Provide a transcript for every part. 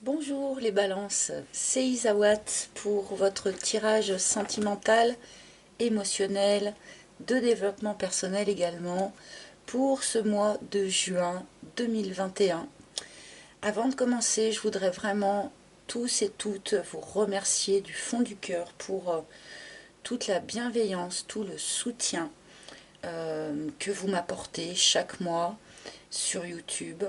Bonjour les balances, c'est Isawat pour votre tirage sentimental, émotionnel, de développement personnel également, pour ce mois de juin 2021. Avant de commencer, je voudrais vraiment tous et toutes vous remercier du fond du cœur pour toute la bienveillance, tout le soutien que vous m'apportez chaque mois sur YouTube.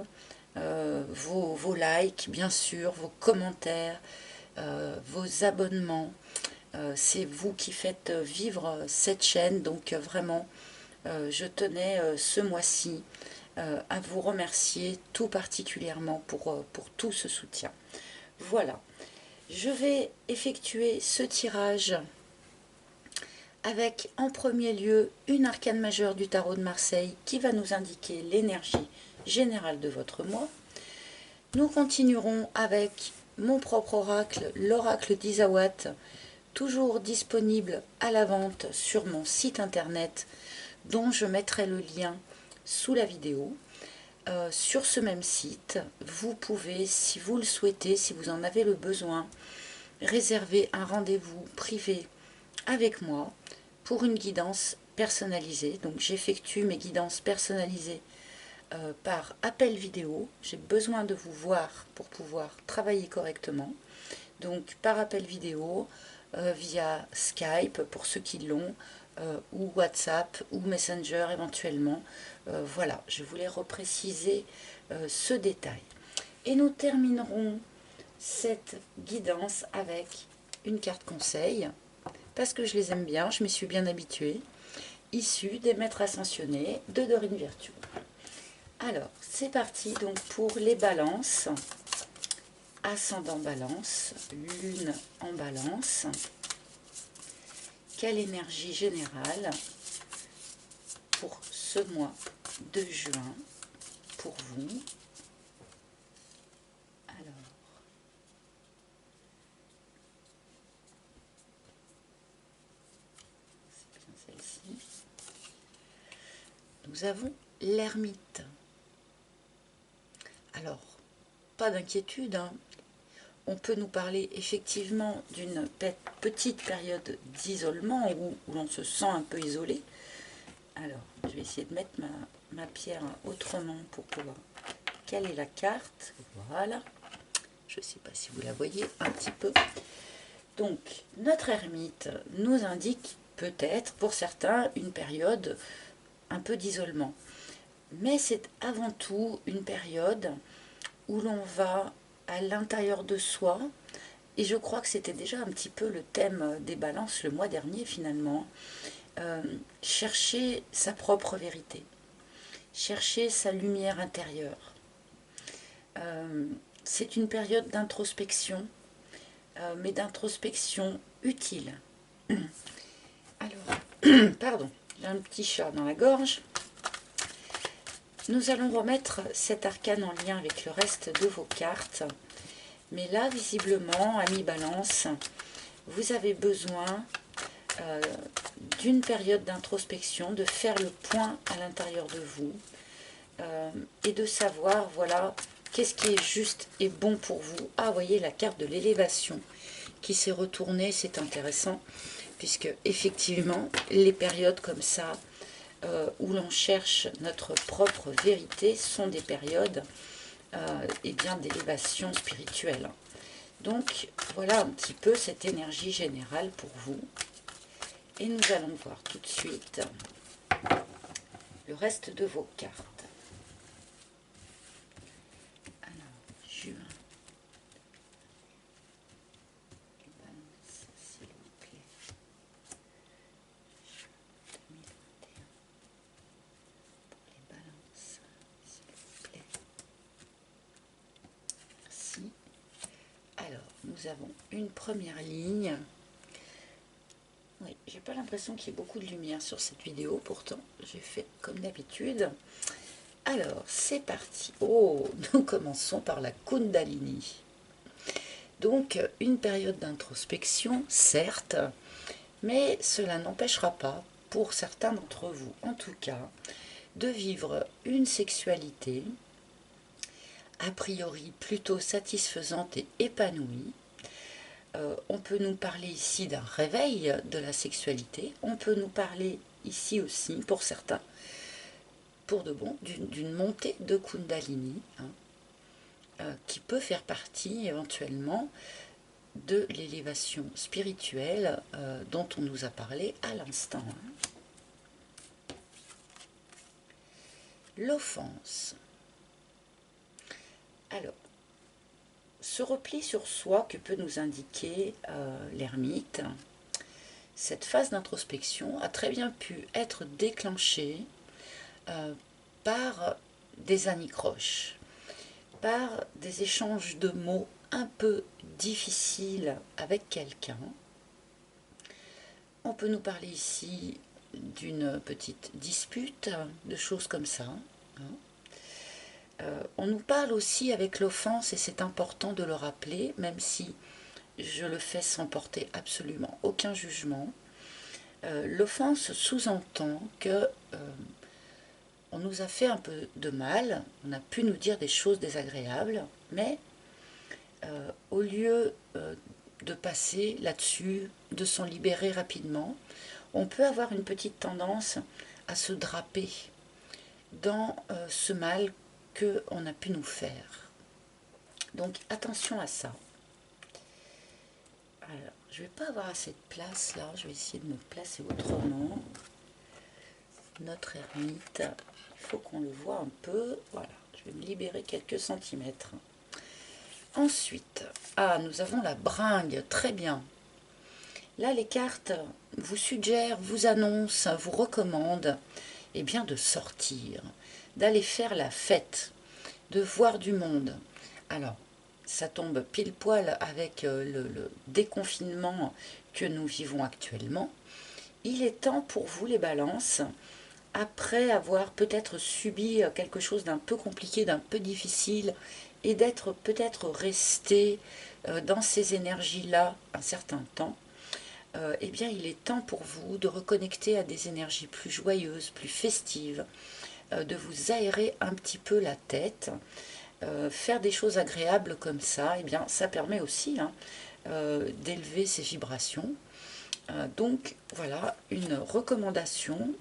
Vos likes, bien sûr, vos commentaires, vos abonnements. C'est vous qui faites vivre cette chaîne. Donc vraiment, je tenais ce mois-ci à vous remercier tout particulièrement pour tout ce soutien. Voilà, je vais effectuer ce tirage avec en premier lieu une arcane majeure du tarot de Marseille qui va nous indiquer l'énergie générale de votre mois. Nous continuerons avec mon propre oracle, l'oracle d'Isawat, toujours disponible à la vente sur mon site internet dont je mettrai le lien sous la vidéo. Sur ce même site, vous pouvez, si vous le souhaitez, si vous en avez le besoin, réserver un rendez-vous privé avec moi pour une guidance personnalisée. Donc j'effectue mes guidances personnalisées par appel vidéo. J'ai besoin de vous voir pour pouvoir travailler correctement. Donc par appel vidéo, via Skype pour ceux qui l'ont, ou WhatsApp ou Messenger éventuellement. Voilà, je voulais repréciser ce détail. Et nous terminerons cette guidance avec une carte conseil, parce que je les aime bien, je m'y suis bien habituée, issue des maîtres ascensionnés de Dorine Virtue. Alors, c'est parti donc pour les balances. Ascendant balance, lune en balance. Quelle énergie générale pour ce mois de juin pour vous? Alors, c'est bien celle-ci. Nous avons l'ermite. Alors, pas d'inquiétude, hein. On peut nous parler effectivement d'une petite période d'isolement où l'on se sent un peu isolé. Alors, je vais essayer de mettre ma pierre autrement pour pouvoir caler la carte. Voilà. Je ne sais pas si vous la voyez un petit peu. Donc, notre ermite nous indique peut-être pour certains une période un peu d'isolement. Mais c'est avant tout une période où l'on va à l'intérieur de soi, et je crois que c'était déjà un petit peu le thème des balances le mois dernier finalement, chercher sa propre vérité, chercher sa lumière intérieure. C'est une période d'introspection, mais d'introspection utile. Alors, pardon, j'ai un petit chat dans la gorge. Nous allons remettre cet arcane en lien avec le reste de vos cartes. Mais là, visiblement, ami Balance, vous avez besoin d'une période d'introspection, de faire le point à l'intérieur de vous et de savoir, voilà, qu'est-ce qui est juste et bon pour vous. Ah, vous voyez la carte de l'élévation qui s'est retournée, c'est intéressant, puisque effectivement, les périodes comme ça, où l'on cherche notre propre vérité, sont des périodes et bien d'élévation spirituelle. Donc voilà un petit peu cette énergie générale pour vous. Et nous allons voir tout de suite le reste de vos cartes. Alors, juin. Balance, s'il vous plaît. Juin 2021. Pour les balances, s'il vous plaît. Merci. Alors, nous avons une première ligne. Oui, j'ai pas l'impression qu'il y ait beaucoup de lumière sur cette vidéo, pourtant j'ai fait comme d'habitude. Alors, c'est parti. Oh, nous commençons par la Kundalini. Donc, une période d'introspection, certes, mais cela n'empêchera pas, pour certains d'entre vous en tout cas, de vivre une sexualité a priori plutôt satisfaisante et épanouie. On peut nous parler ici d'un réveil de la sexualité. On peut nous parler ici aussi, pour certains, pour de bon, d'une montée de Kundalini, qui peut faire partie éventuellement de l'élévation spirituelle dont on nous a parlé à l'instant. L'offense. Alors, ce repli sur soi que peut nous indiquer l'ermite, cette phase d'introspection a très bien pu être déclenchée par des anicroches, par des échanges de mots un peu difficiles avec quelqu'un. On peut nous parler ici d'une petite dispute, de choses comme ça. On nous parle aussi avec l'offense, et c'est important de le rappeler, même si je le fais sans porter absolument aucun jugement. L'offense sous-entend que on nous a fait un peu de mal, on a pu nous dire des choses désagréables, mais au lieu de passer là-dessus, de s'en libérer rapidement, on peut avoir une petite tendance à se draper dans ce mal qu'on a pu nous faire. Donc attention à ça. Alors, je ne vais pas avoir assez de place là, je vais essayer de me placer autrement. Notre ermite, il faut qu'on le voit un peu. Voilà, je vais me libérer quelques centimètres. Ensuite, nous avons la bringue, très bien. Là, les cartes vous suggèrent, vous annoncent, vous recommandent bien, de sortir, d'aller faire la fête, de voir du monde. Alors, ça tombe pile poil avec le déconfinement que nous vivons actuellement. Il est temps pour vous, les balances, après avoir peut-être subi quelque chose d'un peu compliqué, d'un peu difficile, et d'être peut-être resté dans ces énergies-là un certain temps, bien il est temps pour vous de reconnecter à des énergies plus joyeuses, plus festives, de vous aérer un petit peu la tête, faire des choses agréables comme ça, bien ça permet aussi d'élever ses vibrations. Donc voilà une recommandation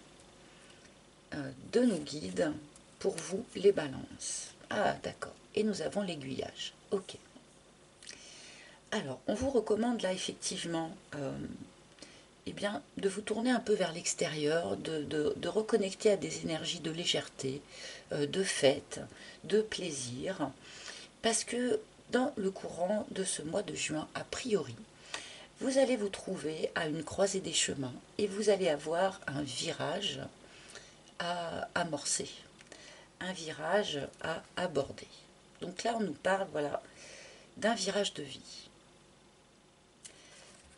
de nos guides pour vous, les balances. Ah d'accord, et nous avons l'aiguillage. Ok. Alors on vous recommande là effectivement bien, de vous tourner un peu vers l'extérieur, de reconnecter à des énergies de légèreté, de fête, de plaisir, parce que dans le courant de ce mois de juin, a priori, vous allez vous trouver à une croisée des chemins et vous allez avoir un virage à amorcer, un virage à aborder. Donc là, on nous parle, voilà, d'un virage de vie.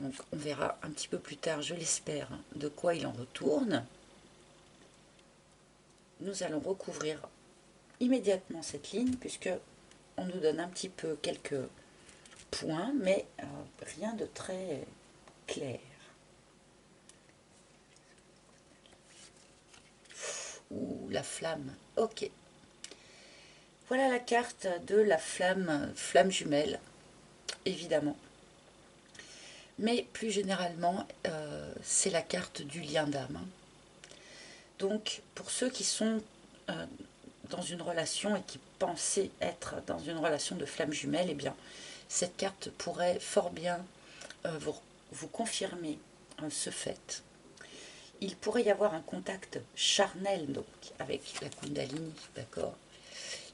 Donc on verra un petit peu plus tard, je l'espère, de quoi il en retourne. Nous allons recouvrir immédiatement cette ligne puisque on nous donne un petit peu quelques points, mais rien de très clair. Ouh, la flamme, ok. Voilà la carte de la flamme, flamme jumelle, évidemment. Mais plus généralement, c'est la carte du lien d'âme. Donc, pour ceux qui sont dans une relation et qui pensaient être dans une relation de flamme jumelle, bien, cette carte pourrait fort bien vous confirmer ce fait. Il pourrait y avoir un contact charnel donc avec la Kundalini, d'accord.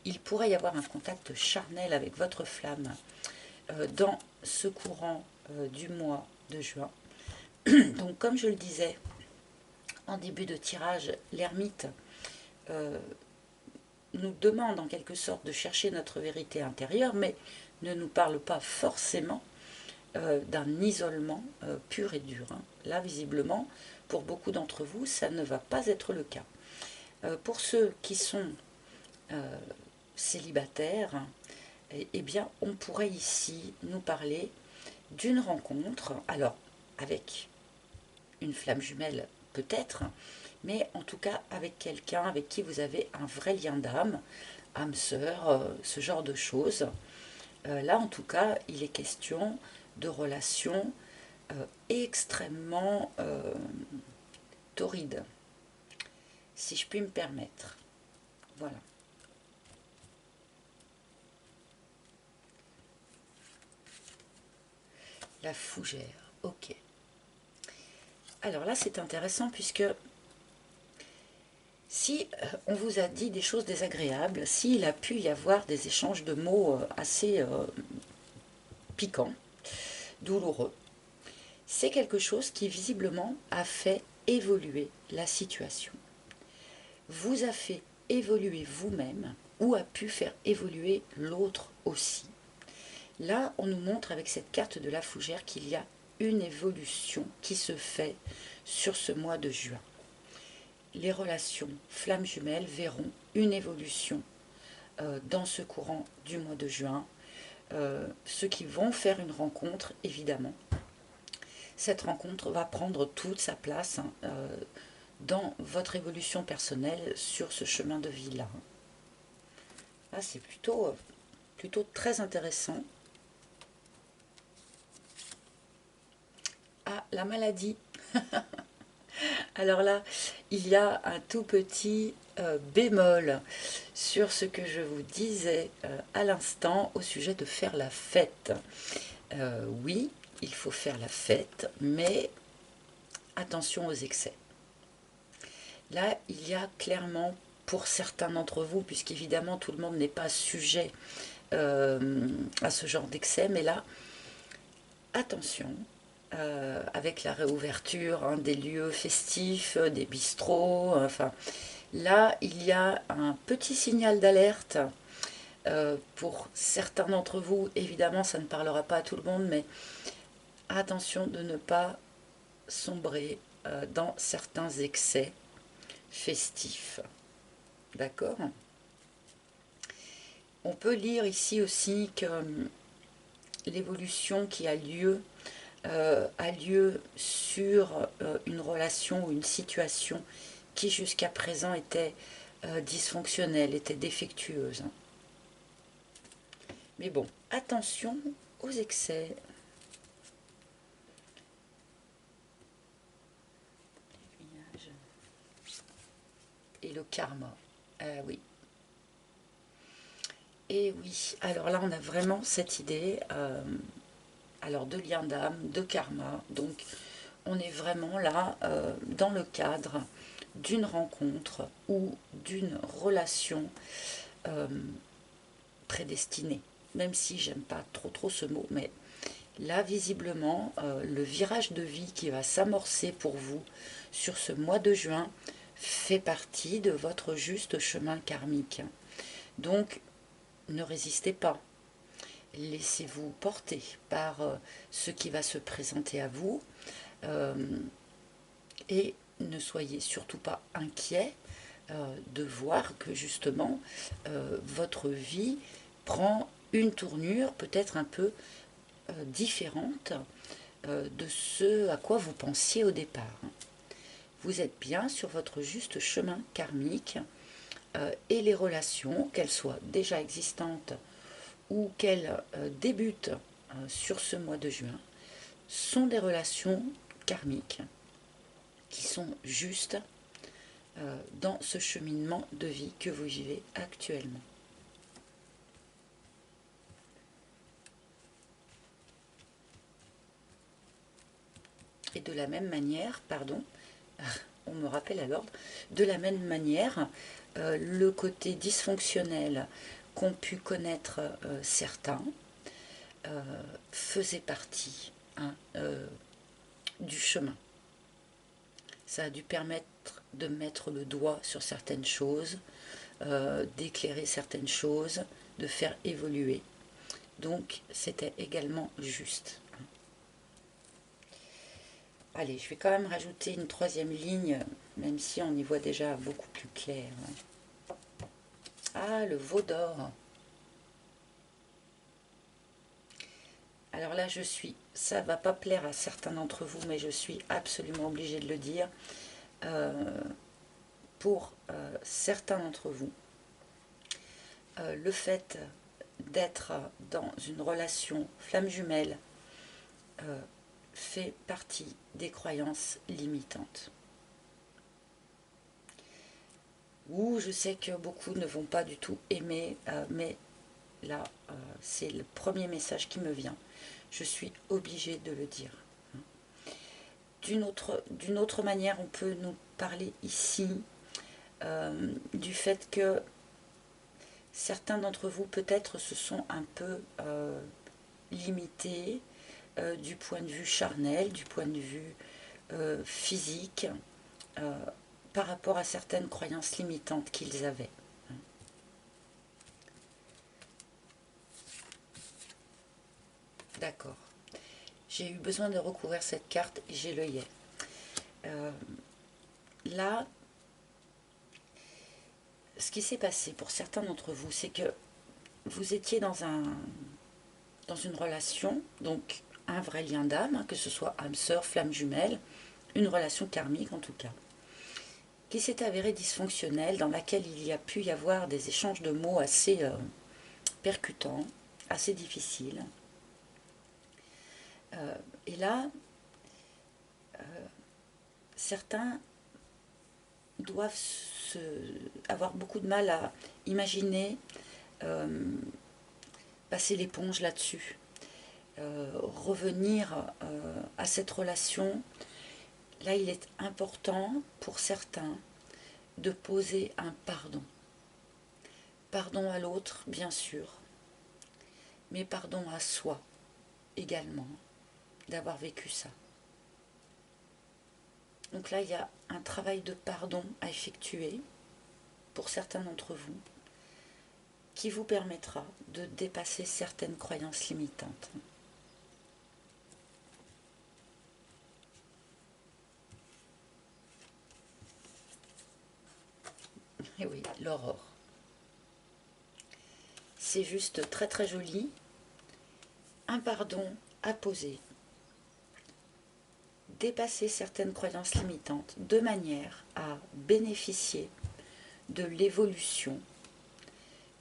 Il pourrait y avoir un contact charnel avec votre flamme dans ce courant du mois de juin. Donc comme je le disais en début de tirage, l'ermite nous demande en quelque sorte de chercher notre vérité intérieure, mais ne nous parle pas forcément d'un isolement pur et dur. Là, visiblement, pour beaucoup d'entre vous, ça ne va pas être le cas. Pour ceux qui sont célibataires, bien, on pourrait ici nous parler d'une rencontre, alors avec une flamme jumelle peut-être, mais en tout cas avec quelqu'un avec qui vous avez un vrai lien d'âme, âme sœur, ce genre de choses. Là, en tout cas, il est question de relations extrêmement torrides, si je puis me permettre. Voilà. La fougère, ok. Alors là, c'est intéressant puisque si on vous a dit des choses désagréables, s'il a pu y avoir des échanges de mots assez piquants, douloureux, c'est quelque chose qui visiblement a fait évoluer la situation. Vous a fait évoluer vous-même ou a pu faire évoluer l'autre aussi. Là, on nous montre avec cette carte de la fougère qu'il y a une évolution qui se fait sur ce mois de juin. Les relations flammes jumelles verront une évolution dans ce courant du mois de juin. Ceux qui vont faire une rencontre, évidemment, cette rencontre va prendre toute sa place dans votre évolution personnelle sur ce chemin de vie-là. Là, c'est plutôt très intéressant. Ah, la maladie. Alors là, il y a un tout petit bémol sur ce que je vous disais à l'instant au sujet de faire la fête. Oui, il faut faire la fête, mais attention aux excès. Là, il y a clairement, pour certains d'entre vous, puisqu'évidemment tout le monde n'est pas sujet à ce genre d'excès, mais là, attention, avec la réouverture des lieux festifs, des bistrots, enfin, là, il y a un petit signal d'alerte pour certains d'entre vous. Évidemment, ça ne parlera pas à tout le monde, mais attention de ne pas sombrer dans certains excès festifs. D'accord? On peut lire ici aussi que l'évolution qui a lieu sur une relation ou une situation qui jusqu'à présent était dysfonctionnelle, était défectueuse. Mais bon, attention aux excès. Et le karma. Oui. Et oui, alors là on a vraiment cette idée alors de lien d'âme, de karma. Donc on est vraiment là dans le cadre d'une rencontre ou d'une relation prédestinée. Même si j'aime pas trop ce mot, mais là visiblement le virage de vie qui va s'amorcer pour vous sur ce mois de juin fait partie de votre juste chemin karmique. Donc ne résistez pas. Laissez-vous porter par ce qui va se présenter à vous et ne soyez surtout pas inquiets de voir que justement votre vie prend une tournure peut-être un peu différente de ce à quoi vous pensiez au départ. Vous êtes bien sur votre juste chemin karmique et les relations, qu'elles soient déjà existantes ou qu'elles débutent sur ce mois de juin, sont des relations karmiques qui sont justes dans ce cheminement de vie que vous vivez actuellement. Et de la même manière, pardon, on me rappelle à l'ordre, de la même manière, le côté dysfonctionnel qu'ont pu connaître certains faisait partie du chemin. Ça a dû permettre de mettre le doigt sur certaines choses, d'éclairer certaines choses, de faire évoluer. Donc c'était également juste. Allez, je vais quand même rajouter une troisième ligne, même si on y voit déjà beaucoup plus clair. Ah, le veau d'or. Alors là, ça va pas plaire à certains d'entre vous, mais je suis absolument obligée de le dire. Pour certains d'entre vous, le fait d'être dans une relation flamme jumelle fait partie des croyances limitantes. Ou je sais que beaucoup ne vont pas du tout aimer, mais là, c'est le premier message qui me vient. Je suis obligée de le dire. D'une autre manière, on peut nous parler ici du fait que certains d'entre vous peut-être se sont un peu limités du point de vue charnel, du point de vue physique, par rapport à certaines croyances limitantes qu'ils avaient. D'accord. J'ai eu besoin de recouvrir cette carte et j'ai l'œillet. Là, ce qui s'est passé pour certains d'entre vous, c'est que vous étiez dans une relation, donc un vrai lien d'âme, hein, que ce soit âme sœur, flamme jumelle, une relation karmique en tout cas, qui s'est avérée dysfonctionnelle, dans laquelle il y a pu y avoir des échanges de mots assez percutants, assez difficiles. Et là, certains doivent avoir beaucoup de mal à imaginer passer l'éponge là-dessus, revenir à cette relation. Là, il est important pour certains de poser un pardon. Pardon à l'autre, bien sûr, mais pardon à soi également, d'avoir vécu ça. Donc là, il y a un travail de pardon à effectuer pour certains d'entre vous qui vous permettra de dépasser certaines croyances limitantes. Et oui, l'aurore. C'est juste très très joli. Un pardon à poser. Dépasser certaines croyances limitantes de manière à bénéficier de l'évolution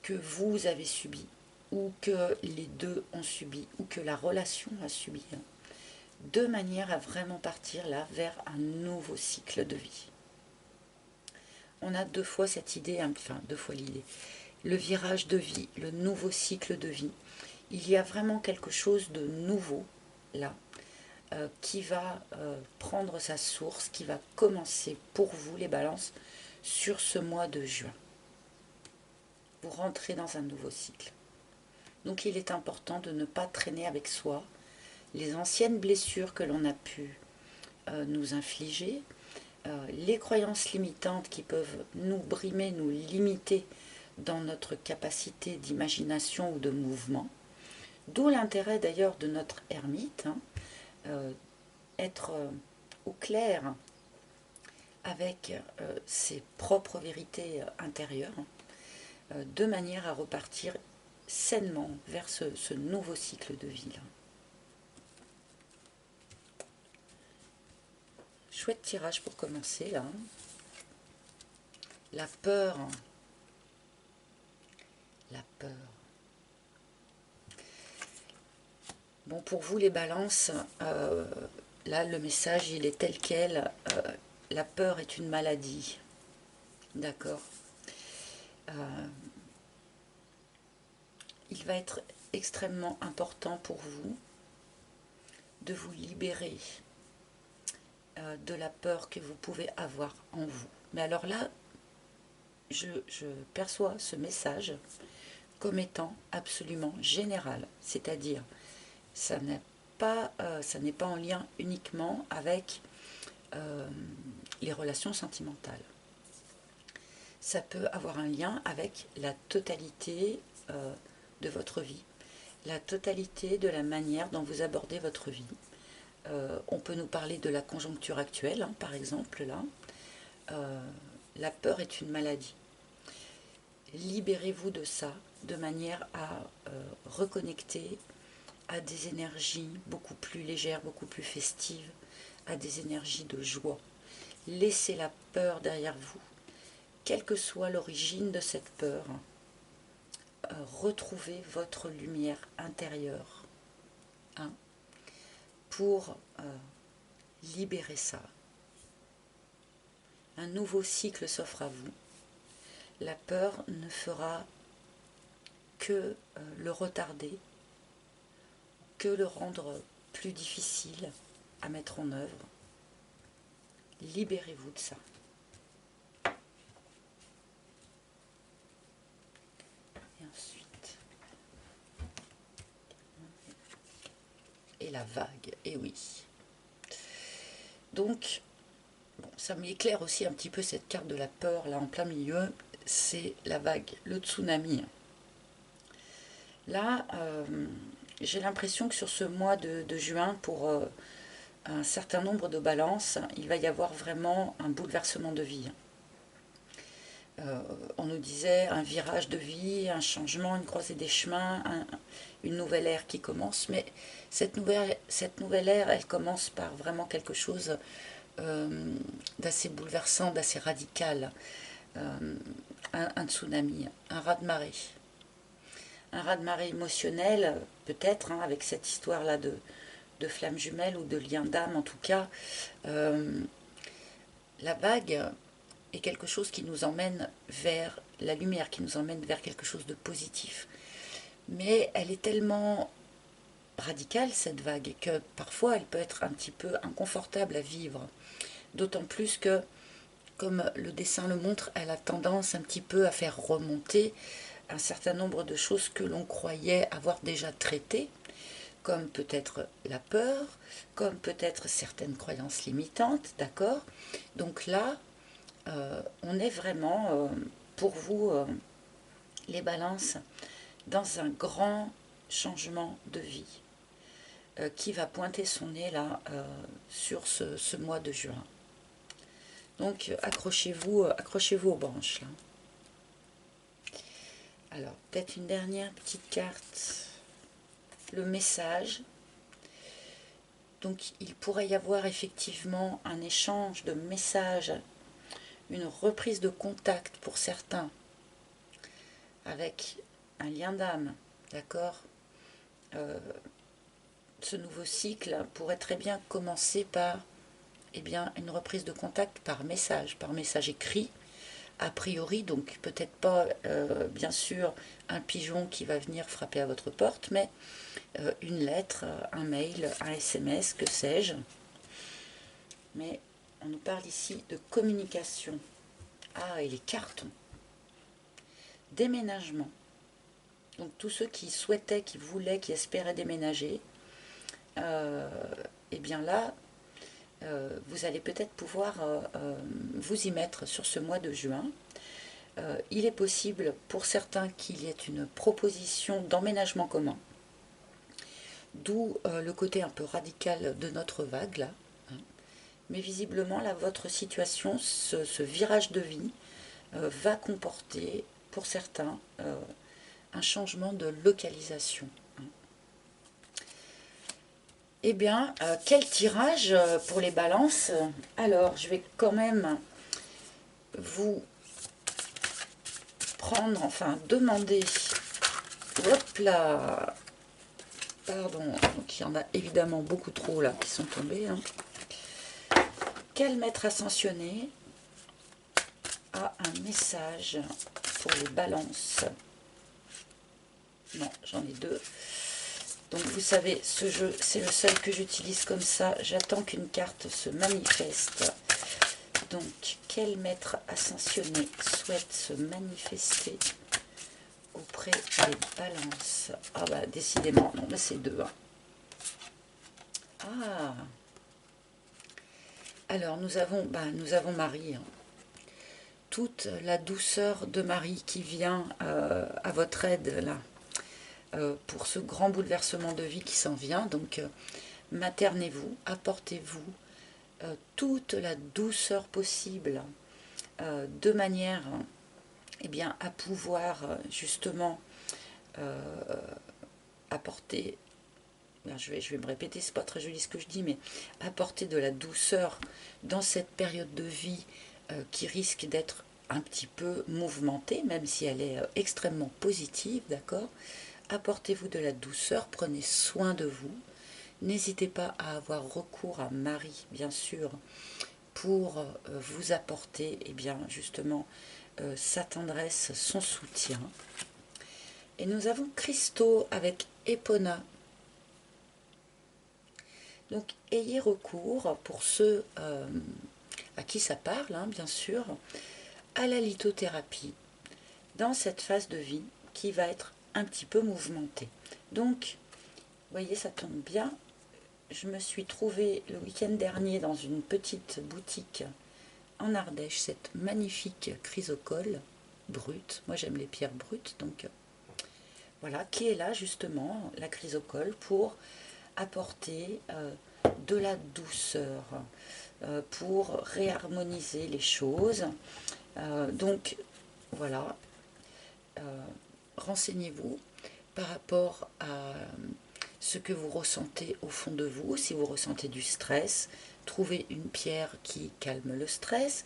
que vous avez subie, ou que les deux ont subi, ou que la relation a subi, de manière à vraiment partir là vers un nouveau cycle de vie. On a deux fois cette idée, enfin deux fois l'idée, le virage de vie, le nouveau cycle de vie. Il y a vraiment quelque chose de nouveau là, qui va prendre sa source, qui va commencer pour vous les balances sur ce mois de juin. Vous rentrez dans un nouveau cycle. Donc il est important de ne pas traîner avec soi les anciennes blessures que l'on a pu nous infliger, les croyances limitantes qui peuvent nous brimer, nous limiter dans notre capacité d'imagination ou de mouvement. D'où l'intérêt d'ailleurs de notre ermite, être au clair avec ses propres vérités intérieures, de manière à repartir sainement vers ce nouveau cycle de vie. Chouette tirage pour commencer là. La peur. La peur. Bon, pour vous les balances, là le message il est tel quel. La peur est une maladie. D'accord. Il va être extrêmement important pour vous de vous libérer de la peur que vous pouvez avoir en vous. Mais alors là, je perçois ce message comme étant absolument général, c'est-à-dire ça n'est pas en lien uniquement avec les relations sentimentales. Ça peut avoir un lien avec la totalité de votre vie, la totalité de la manière dont vous abordez votre vie. On peut nous parler de la conjoncture actuelle, hein, par exemple, là. La peur est une maladie. Libérez-vous de ça de manière à reconnecter à des énergies beaucoup plus légères, beaucoup plus festives, à des énergies de joie. Laissez la peur derrière vous, quelle que soit l'origine de cette peur. retrouver votre lumière intérieure, hein, pour libérer ça. Un nouveau cycle s'offre à vous. La peur ne fera que le retarder, que le rendre plus difficile à mettre en œuvre. Libérez-vous de ça. Et ensuite, et la vague, et oui. Donc, bon, ça m'éclaire aussi un petit peu cette carte de la peur, là en plein milieu, c'est la vague, le tsunami. Là, j'ai l'impression que sur ce mois de juin, pour un certain nombre de balances, il va y avoir vraiment un bouleversement de vie. On nous disait un virage de vie, un changement, une croisée des chemins, une nouvelle ère qui commence, mais cette nouvelle ère, elle commence par vraiment quelque chose d'assez bouleversant, d'assez radical, un tsunami, un raz-de-marée. Un raz-de-marée émotionnel, peut-être, hein, avec cette histoire-là de flammes jumelles ou de lien d'âme en tout cas. La vague est quelque chose qui nous emmène vers la lumière, qui nous emmène vers quelque chose de positif. Mais elle est tellement radicale, cette vague, que parfois elle peut être un petit peu inconfortable à vivre. D'autant plus que, comme le dessin le montre, elle a tendance un petit peu à faire remonter un certain nombre de choses que l'on croyait avoir déjà traitées, comme peut-être la peur, comme peut-être certaines croyances limitantes, d'accord? Donc là, on est vraiment, pour vous, les balances, dans un grand changement de vie qui va pointer son nez là sur ce mois de juin. Donc accrochez-vous aux branches là. Alors, peut-être une dernière petite carte. Le message. Donc, il pourrait y avoir effectivement un échange de messages, une reprise de contact pour certains, avec un lien d'âme, d'accord? Ce nouveau cycle pourrait très bien commencer par bien, une reprise de contact par message écrit, a priori, donc peut-être pas, bien sûr, un pigeon qui va venir frapper à votre porte, mais une lettre, un mail, un SMS, que sais-je. Mais on nous parle ici de communication. Ah, et les cartons. Déménagement. Donc tous ceux qui souhaitaient, qui voulaient, qui espéraient déménager, et bien là, vous allez peut-être pouvoir vous y mettre sur ce mois de juin. Il est possible pour certains qu'il y ait une proposition d'emménagement commun, d'où le côté un peu radical de notre vague là. Mais visiblement là, votre situation, ce virage de vie va comporter pour certains un changement de localisation. Eh bien, quel tirage pour les balances? Alors, je vais quand même vous prendre, enfin demander, hop là, pardon, donc il y en a évidemment beaucoup trop là qui sont tombés. Hein. Quel maître ascensionné a un message pour les balances? Non, j'en ai deux. Donc vous savez, ce jeu, c'est le seul que j'utilise comme ça. J'attends qu'une carte se manifeste. Donc, quel maître ascensionné souhaite se manifester auprès des balances? Ah bah, décidément, non, bah c'est deux. Hein. Ah. Alors, nous avons Marie. Hein. Toute la douceur de Marie qui vient à votre aide, là. Pour ce grand bouleversement de vie qui s'en vient. Donc, maternez-vous, apportez-vous toute la douceur possible de manière bien, à pouvoir justement apporter, je vais me répéter, c'est pas très joli ce que je dis, mais apporter de la douceur dans cette période de vie qui risque d'être un petit peu mouvementée, même si elle est extrêmement positive, d'accord? Apportez-vous de la douceur, prenez soin de vous. N'hésitez pas à avoir recours à Marie, bien sûr, pour vous apporter, eh bien, justement, sa tendresse, son soutien. Et nous avons Christo avec Epona. Donc, ayez recours, pour ceux à qui ça parle, hein, bien sûr, à la lithothérapie dans cette phase de vie qui va être un petit peu mouvementée. Donc, vous voyez, ça tombe bien. Je me suis trouvée le week-end dernier dans une petite boutique en Ardèche cette magnifique chrysocole brute. Moi, j'aime les pierres brutes, donc voilà, qui est là justement, la chrysocole, pour apporter de la douceur, pour réharmoniser les choses. Donc voilà, renseignez-vous par rapport à ce que vous ressentez au fond de vous. Si vous ressentez du stress, trouvez une pierre qui calme le stress.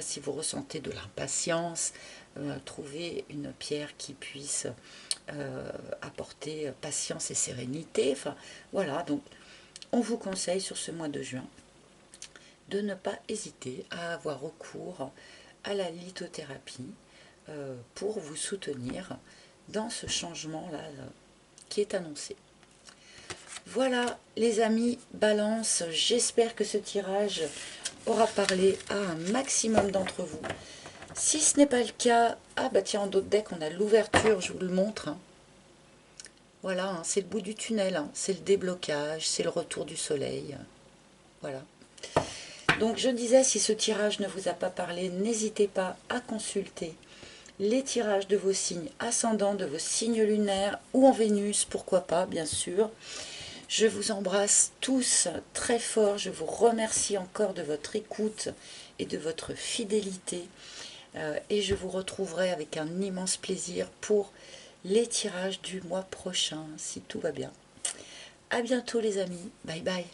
Si vous ressentez de l'impatience, trouvez une pierre qui puisse apporter patience et sérénité. Enfin, voilà, donc on vous conseille sur ce mois de juin de ne pas hésiter à avoir recours à la lithothérapie pour vous soutenir dans ce changement-là qui est annoncé. Voilà les amis Balance, j'espère que ce tirage aura parlé à un maximum d'entre vous. Si ce n'est pas le cas, ah bah tiens, en d'autres decks on a l'ouverture, je vous le montre. Hein. Voilà, hein, c'est le bout du tunnel, hein, c'est le déblocage, c'est le retour du soleil. Voilà. Donc je disais, si ce tirage ne vous a pas parlé, n'hésitez pas à consulter les tirages de vos signes ascendants, de vos signes lunaires ou en Vénus, pourquoi pas, bien sûr. Je vous embrasse tous très fort, je vous remercie encore de votre écoute et de votre fidélité. Et je vous retrouverai avec un immense plaisir pour les tirages du mois prochain, si tout va bien. À bientôt les amis, bye bye.